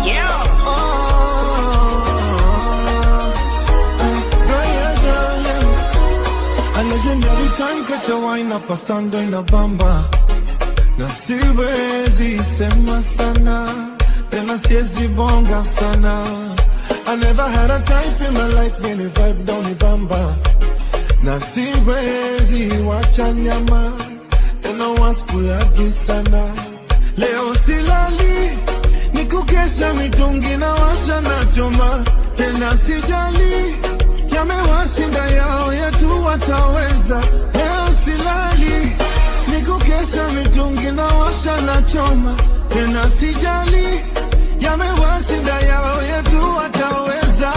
yeah. Yeah. A legendary time catch a wine up a stand in a bamba. Na siwezi sema sana, tena siwezi bonga sana. I never had a type in my life, many vibe down the bamba. Na siwezi wacha nyama, tena waskulagi sana. Leo silali, ni kukesha mitungi na washa na choma. Tena sijali, yamewashinda yao yetu wataweza. Leo silali, ni kukesha mitungi na washa na choma. Tena sijali, yamewashinda yao yetu wataweza.